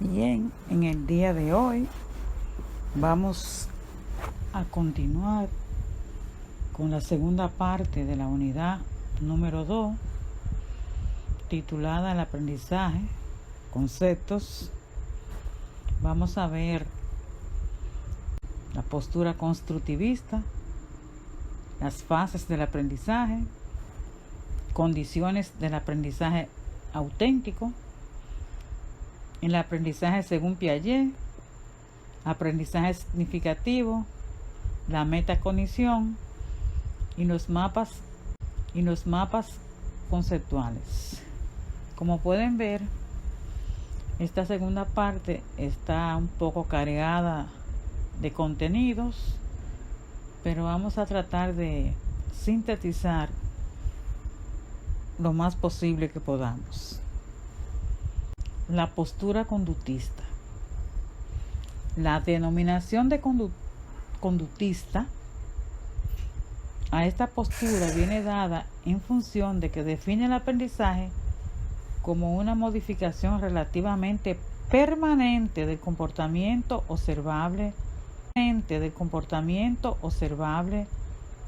Bien, en el día de hoy vamos a continuar con la segunda parte de la unidad número 2, titulada El aprendizaje, conceptos. Vamos a ver la postura constructivista, las fases del aprendizaje, condiciones del aprendizaje auténtico, el aprendizaje según Piaget, aprendizaje significativo, la metacognición y los mapas conceptuales. Como pueden ver, esta segunda parte está un poco cargada de contenidos, pero vamos a tratar de sintetizar lo más posible que podamos. La postura conductista. La denominación de conductista a esta postura viene dada en función de que define el aprendizaje como una modificación relativamente permanente del comportamiento observable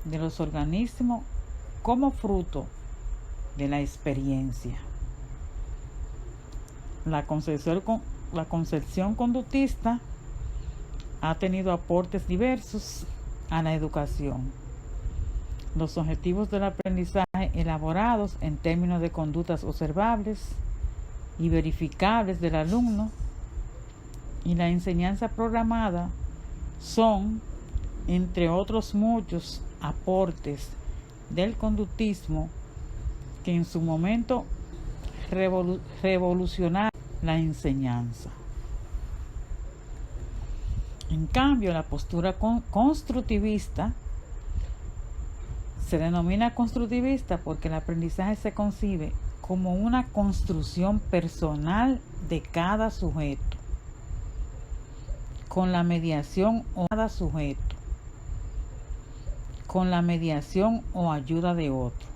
de los organismos como fruto de la experiencia. La concepción conductista ha tenido aportes diversos a la educación. Los objetivos del aprendizaje elaborados en términos de conductas observables y verificables del alumno y la enseñanza programada son, entre otros muchos aportes del conductismo que en su momento revolucionaron la enseñanza. En cambio, la postura constructivista se denomina constructivista porque el aprendizaje se concibe como una construcción personal de cada sujeto, con la mediación o ayuda de otro.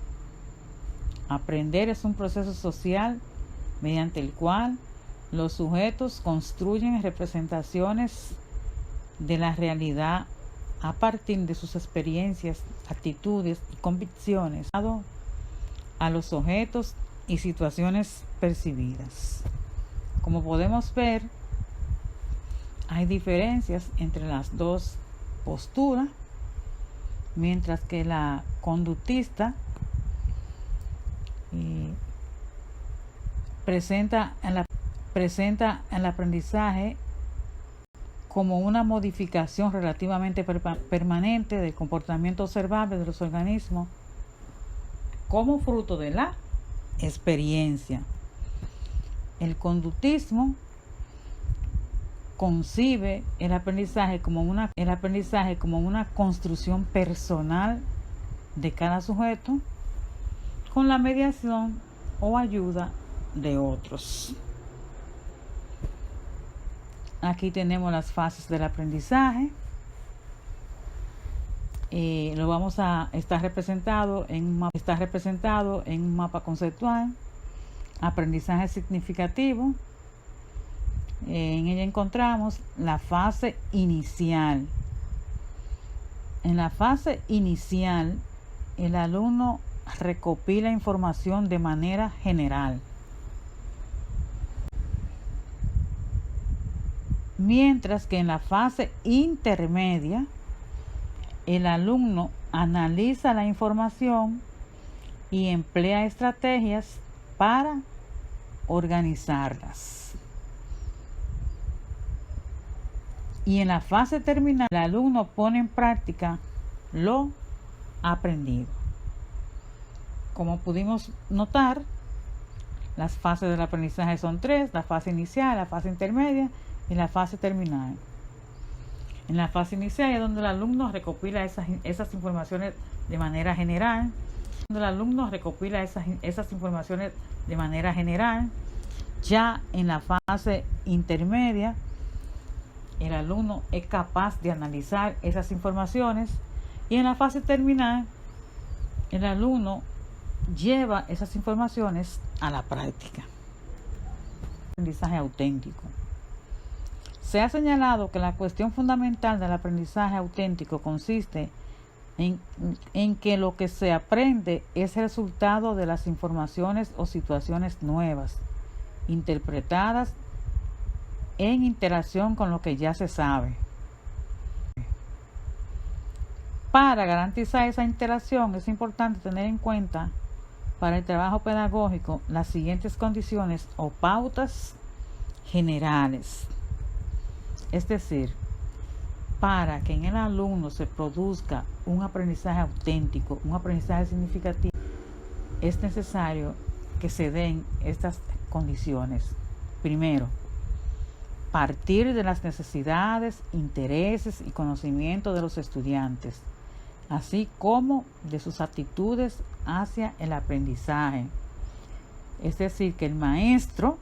Aprender es un proceso social mediante el cual los sujetos construyen representaciones de la realidad a partir de sus experiencias, actitudes y convicciones a los objetos y situaciones percibidas. Como podemos ver, hay diferencias entre las dos posturas, mientras que la conductista presenta el aprendizaje como una modificación relativamente permanente del comportamiento observable de los organismos como fruto de la experiencia. El conductismo concibe el aprendizaje como una construcción personal de cada sujeto con la mediación o ayuda de otros. Aquí tenemos las fases del aprendizaje. Lo vamos a estar representado en un mapa conceptual. Aprendizaje significativo. En ella encontramos la fase inicial. En la fase inicial, el alumno recopila información de manera general, mientras que en la fase intermedia el alumno analiza la información y emplea estrategias para organizarlas. Y en la fase terminal el alumno pone en práctica lo aprendido. Como pudimos notar, las fases del aprendizaje son 3: la fase inicial, la fase intermedia y la fase terminal. En la fase inicial es donde el alumno recopila esas informaciones de manera general. Ya en la fase intermedia, el alumno es capaz de analizar esas informaciones, y en la fase terminal, el alumno lleva esas informaciones a la práctica. Aprendizaje auténtico. Se ha señalado que la cuestión fundamental del aprendizaje auténtico consiste en que lo que se aprende es el resultado de las informaciones o situaciones nuevas, interpretadas en interacción con lo que ya se sabe. Para garantizar esa interacción es importante tener en cuenta para el trabajo pedagógico las siguientes condiciones o pautas generales. Es decir, para que en el alumno se produzca un aprendizaje auténtico, un aprendizaje significativo, es necesario que se den estas condiciones. Primero, partir de las necesidades, intereses y conocimientos de los estudiantes, así como de sus actitudes hacia el aprendizaje. Es decir, que el maestro,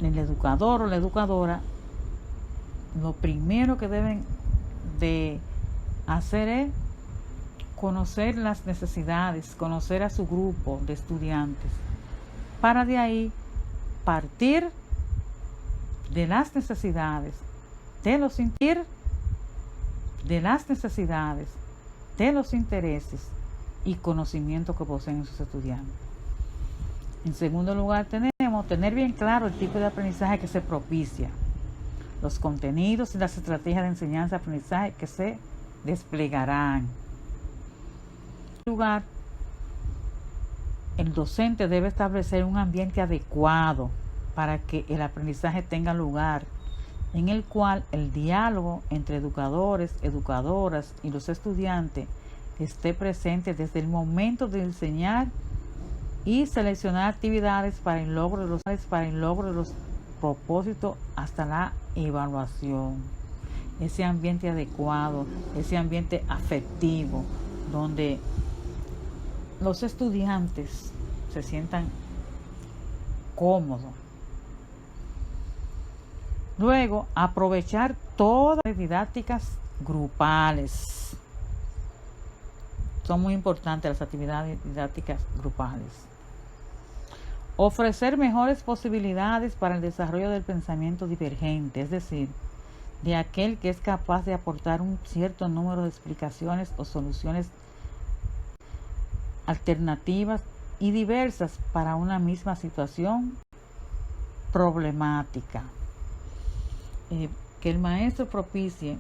el educador o la educadora, lo primero que deben de hacer es conocer las necesidades, conocer a su grupo de estudiantes, para de ahí partir de las necesidades, de los intereses y conocimiento que poseen sus estudiantes. En segundo lugar, tenemos tener bien claro el tipo de aprendizaje que se propicia, los contenidos y las estrategias de enseñanza-aprendizaje que se desplegarán. En lugar, el docente debe establecer un ambiente adecuado para que el aprendizaje tenga lugar, en el cual el diálogo entre educadores, educadoras y los estudiantes esté presente desde el momento de enseñar y seleccionar actividades para el logro de los propósitos hasta la evaluación. Ese ambiente adecuado, ese ambiente afectivo, donde los estudiantes se sientan cómodos. Luego, aprovechar todas las didácticas grupales. Son muy importantes las actividades didácticas grupales. Ofrecer mejores posibilidades para el desarrollo del pensamiento divergente, es decir, de aquel que es capaz de aportar un cierto número de explicaciones o soluciones alternativas y diversas para una misma situación problemática. Que el maestro propicie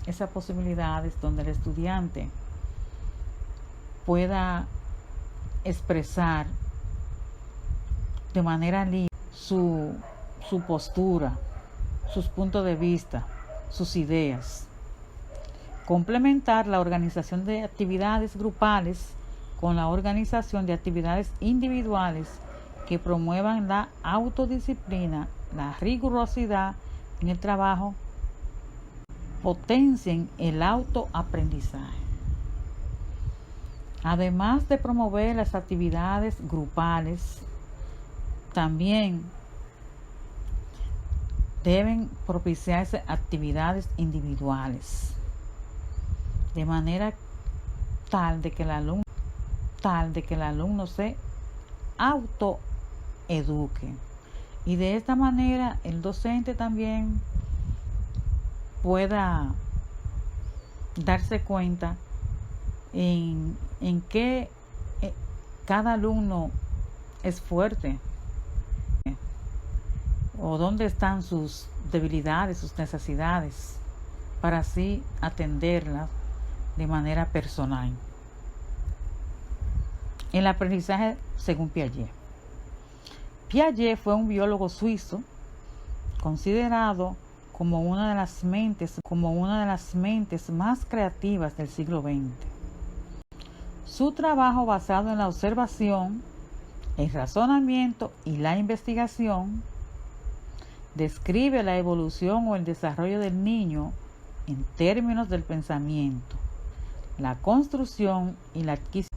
esas posibilidades donde el estudiante pueda expresar de manera libre su postura, sus puntos de vista, sus ideas. Complementar la organización de actividades grupales con la organización de actividades individuales que promuevan la autodisciplina, la rigurosidad en el trabajo, potencien el autoaprendizaje. Además de promover las actividades grupales, también deben propiciarse actividades individuales, de manera tal de que el alumno se autoeduque. Y de esta manera el docente también pueda darse cuenta en qué cada alumno es fuerte, o dónde están sus debilidades, sus necesidades, para así atenderlas de manera personal. El aprendizaje según Piaget. Piaget fue un biólogo suizo considerado como una de las mentes más creativas del siglo XX. Su trabajo, basado en la observación, el razonamiento y la investigación, describe la evolución o el desarrollo del niño en términos del pensamiento, la construcción y la adquisición.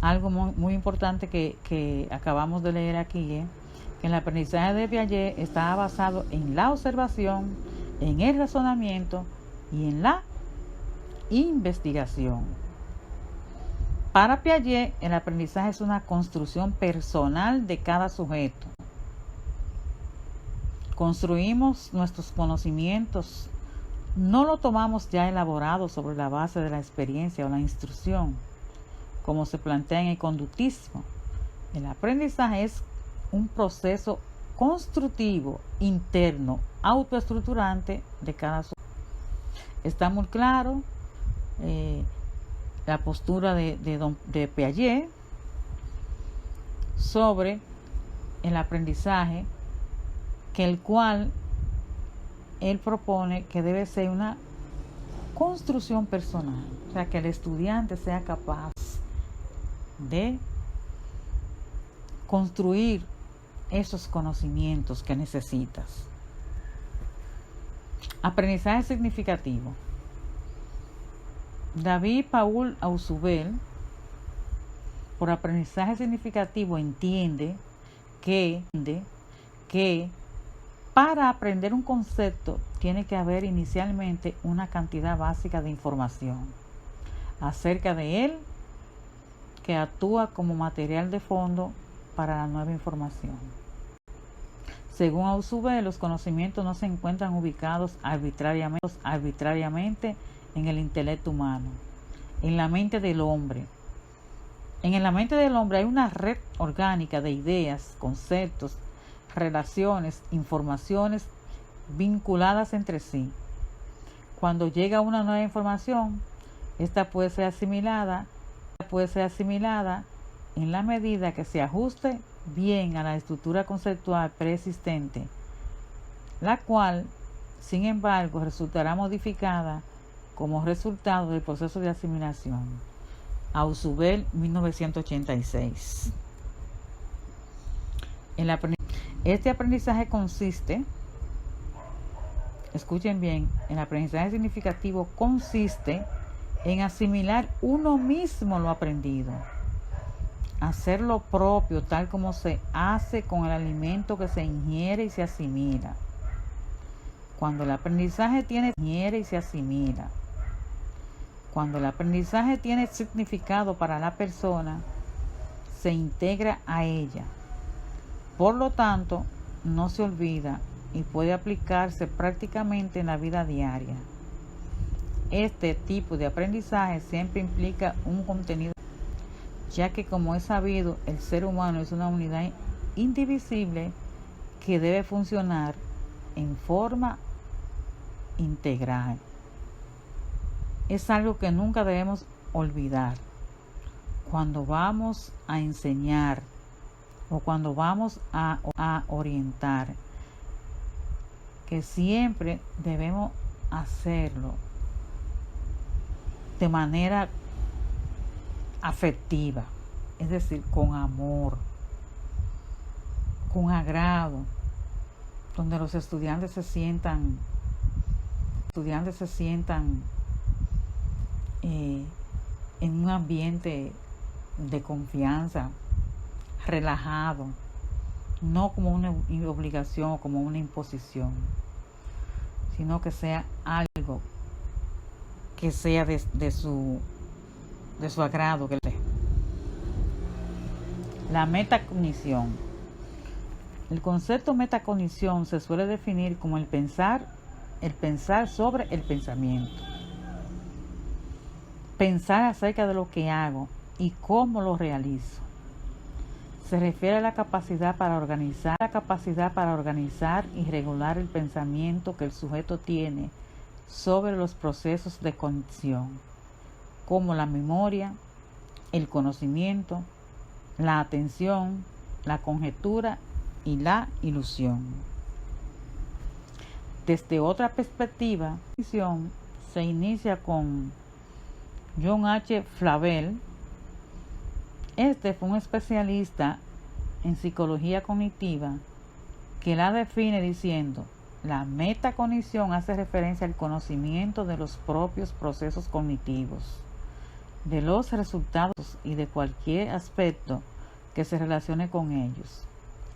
Algo muy importante que acabamos de leer aquí, que el aprendizaje de Piaget está basado en la observación, en el razonamiento y en la investigación. Para Piaget, el aprendizaje es una construcción personal de cada sujeto, Construimos nuestros conocimientos, no lo tomamos ya elaborado sobre la base de la experiencia o la instrucción, como se plantea en el conductismo. El aprendizaje es un proceso constructivo, interno, autoestructurante de cada sujeto. Está muy claro la postura de Piaget sobre el aprendizaje, que el cual él propone que debe ser una construcción personal, o sea, que el estudiante sea capaz de construir esos conocimientos que necesitas. Aprendizaje significativo. David Paul Ausubel, por aprendizaje significativo, entiende que para aprender un concepto tiene que haber inicialmente una cantidad básica de información acerca de él que actúa como material de fondo para la nueva información. Según Ausubel, los conocimientos no se encuentran ubicados arbitrariamente en el intelecto humano, en la mente del hombre. En la mente del hombre hay una red orgánica de ideas, conceptos, relaciones, informaciones vinculadas entre sí. Cuando llega una nueva información, esta puede ser asimilada en la medida que se ajuste bien a la estructura conceptual preexistente, la cual, sin embargo, resultará modificada como resultado del proceso de asimilación. Ausubel, 1986. Este aprendizaje consiste, escuchen bien, el aprendizaje significativo consiste en asimilar uno mismo lo aprendido, hacer lo propio tal como se hace con el alimento que se ingiere y se asimila. Cuando el aprendizaje tiene significado para la persona, se integra a ella. Por lo tanto, no se olvida y puede aplicarse prácticamente en la vida diaria. Este tipo de aprendizaje siempre implica un contenido, ya que, como es sabido, el ser humano es una unidad indivisible que debe funcionar en forma integral. Es algo que nunca debemos olvidar cuando vamos a enseñar o cuando vamos a orientar, que siempre debemos hacerlo de manera afectiva, es decir, con amor, con agrado, donde los estudiantes se sientan en un ambiente de confianza, relajado, no como una obligación o como una imposición, sino que sea algo que sea de su agrado. La metacognición. El concepto metacognición se suele definir como el pensar sobre el pensamiento. Pensar acerca de lo que hago y cómo lo realizo. Se refiere a la capacidad para organizar y regular el pensamiento que el sujeto tiene sobre los procesos de cognición, como la memoria, el conocimiento, la atención, la conjetura y la ilusión. Desde otra perspectiva, la cognición se inicia con John H. Flavel. Este fue un especialista en psicología cognitiva que la define diciendo: la metacognición hace referencia al conocimiento de los propios procesos cognitivos, de los resultados y de cualquier aspecto que se relacione con ellos,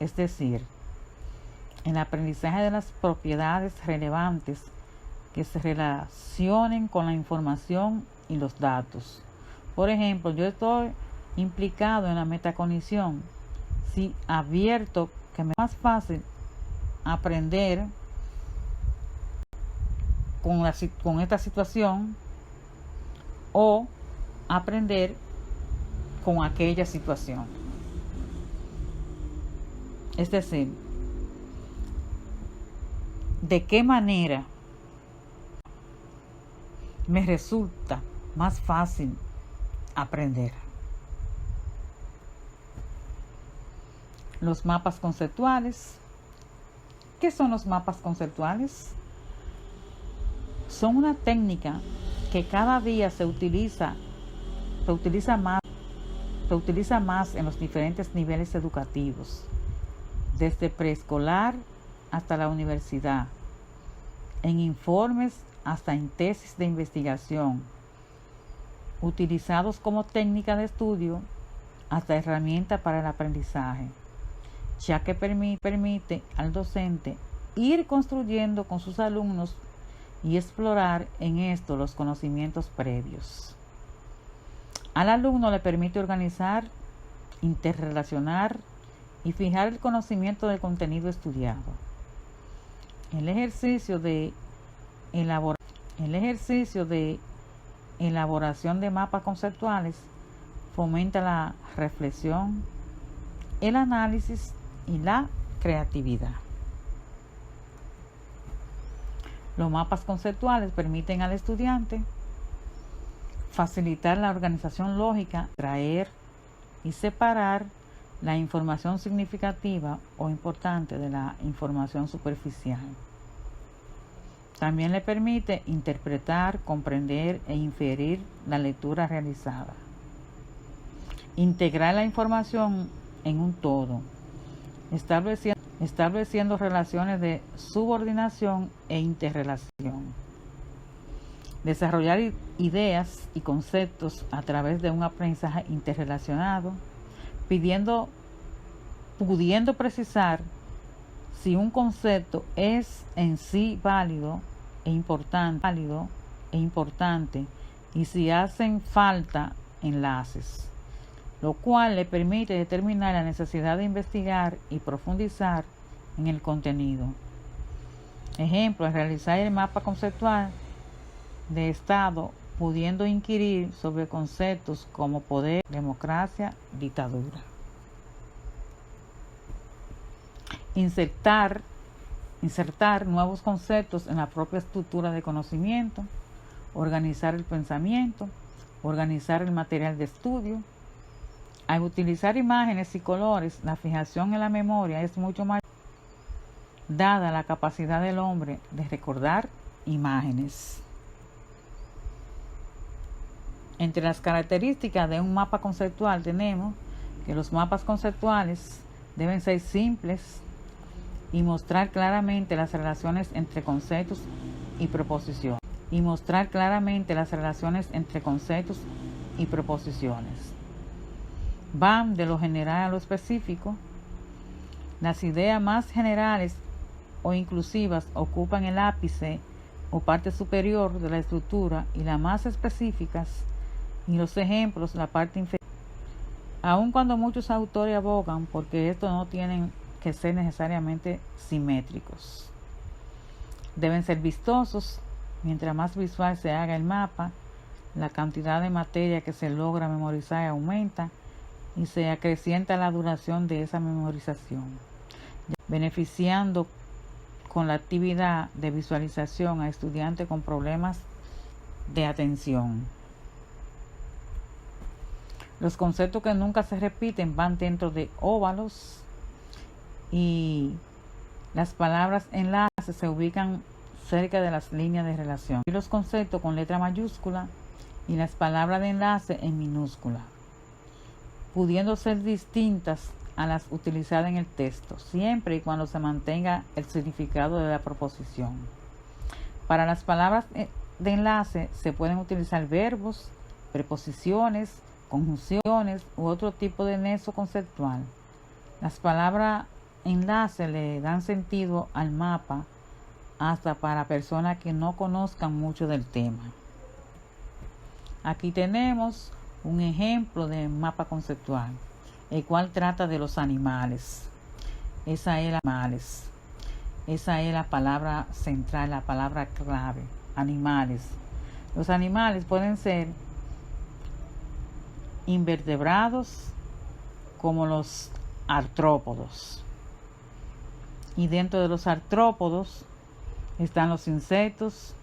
es decir, el aprendizaje de las propiedades relevantes que se relacionen con la información y los datos. Por ejemplo, yo estoy implicado en la metacognición si advierto que me es más fácil aprender con esta situación o aprender con aquella situación. Es decir, ¿de qué manera me resulta más fácil aprender? Los mapas conceptuales. ¿Qué son los mapas conceptuales? Son una técnica que cada día se utiliza más en los diferentes niveles educativos, desde preescolar hasta la universidad, en informes hasta en tesis de investigación, utilizados como técnica de estudio hasta herramienta para el aprendizaje, ya que permite al docente ir construyendo con sus alumnos y explorar en esto los conocimientos previos. Al alumno le permite organizar, interrelacionar y fijar el conocimiento del contenido estudiado. El ejercicio de elaboración de mapas conceptuales fomenta la reflexión, el análisis y la creatividad. Los mapas conceptuales permiten al estudiante facilitar la organización lógica, traer y separar la información significativa o importante de la información superficial. También le permite interpretar, comprender e inferir la lectura realizada. Integrar la información en un todo, estableciendo relaciones de subordinación e interrelación. Desarrollar ideas y conceptos a través de un aprendizaje interrelacionado, pudiendo precisar si un concepto es en sí válido e importante y si hacen falta enlaces, lo cual le permite determinar la necesidad de investigar y profundizar en el contenido. Ejemplo, realizar el mapa conceptual de Estado, pudiendo inquirir sobre conceptos como poder, democracia, dictadura. Insertar nuevos conceptos en la propia estructura de conocimiento, organizar el pensamiento, organizar el material de estudio. Al utilizar imágenes y colores, la fijación en la memoria es mucho mayor, dada la capacidad del hombre de recordar imágenes. Entre las características de un mapa conceptual tenemos que los mapas conceptuales deben ser simples y mostrar claramente las relaciones entre conceptos y proposiciones. Van de lo general a lo específico. Las ideas más generales o inclusivas ocupan el ápice o parte superior de la estructura y las más específicas y los ejemplos la parte inferior. Aun cuando muchos autores abogan porque estos no tienen que ser necesariamente simétricos. Deben ser vistosos. Mientras más visual se haga el mapa, la cantidad de materia que se logra memorizar aumenta y se acrecienta la duración de esa memorización, beneficiando con la actividad de visualización a estudiantes con problemas de atención. Los conceptos que nunca se repiten van dentro de óvalos y las palabras enlaces se ubican cerca de las líneas de relación. Y los conceptos con letra mayúscula y las palabras de enlace en minúscula, pudiendo ser distintas a las utilizadas en el texto, siempre y cuando se mantenga el significado de la proposición. Para las palabras de enlace se pueden utilizar verbos, preposiciones, conjunciones u otro tipo de nexo conceptual. Las palabras enlace le dan sentido al mapa hasta para personas que no conozcan mucho del tema. Aquí tenemos un ejemplo de mapa conceptual, el cual trata de los animales. Esa es animales. Esa es la palabra central, la palabra clave. Animales. Los animales pueden ser invertebrados como los artrópodos. Y dentro de los artrópodos están los insectos,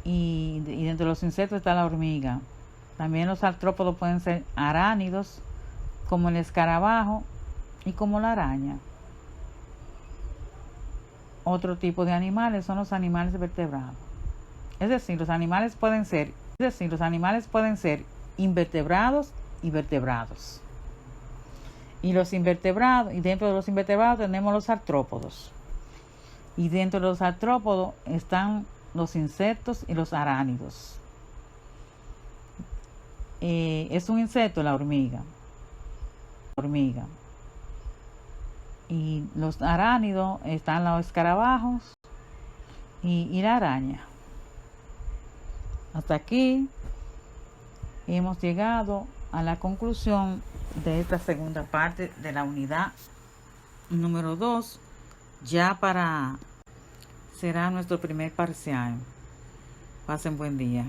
y dentro de los insectos está la hormiga. También los artrópodos pueden ser arácnidos, como el escarabajo y como la araña. Otro tipo de animales son los animales vertebrados. Es decir, los animales pueden ser invertebrados y vertebrados. Y dentro de los invertebrados tenemos los artrópodos. Y dentro de los artrópodos están los insectos y los arácnidos. Es un insecto la hormiga. Y los arácnidos están los escarabajos y la araña. Hasta aquí hemos llegado a la conclusión de esta segunda parte de la unidad número 2, ya será nuestro primer parcial. Pasen buen día.